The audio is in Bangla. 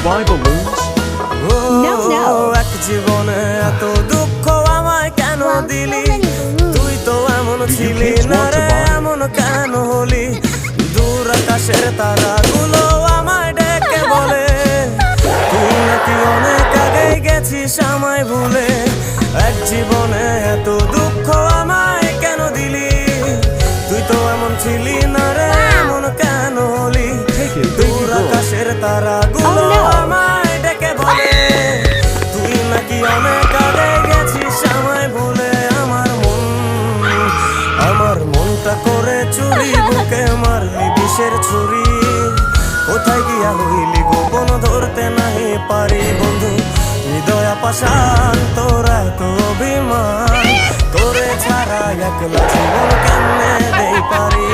buy balloons? No, no. এক জীবনে এত দুঃখ আমায় কেন দিলি? তুই তো এমন ছিলি না রে, এমন কেন হলি? দূর আকাশের তারাগুলো আমায় ডেকে বলে তুই নাকি অনেক আগে গেছিস আমায় ভুলে। এক জীবনে এত দুঃখ আমায় কেন দিলি? তুই তো এমন ছিলি না রে, এমন কেন হলি? দূর আকাশের তারাগুলো আমায় ডেকে বলে তুই নাকি অনেক আগে গেছিস আমায় ভুলে। আমার মনটা করে চুরি, বুকে মারলি বিষের ছুরি। কোথায় গিয়া হইলি গোপন ধরতে নাহি পারি বন্ধু। হৃদয় পাষাণ তোর এত অভিমান, তোরে ছাড়া একলা জীবন কেমনে দেই পারি।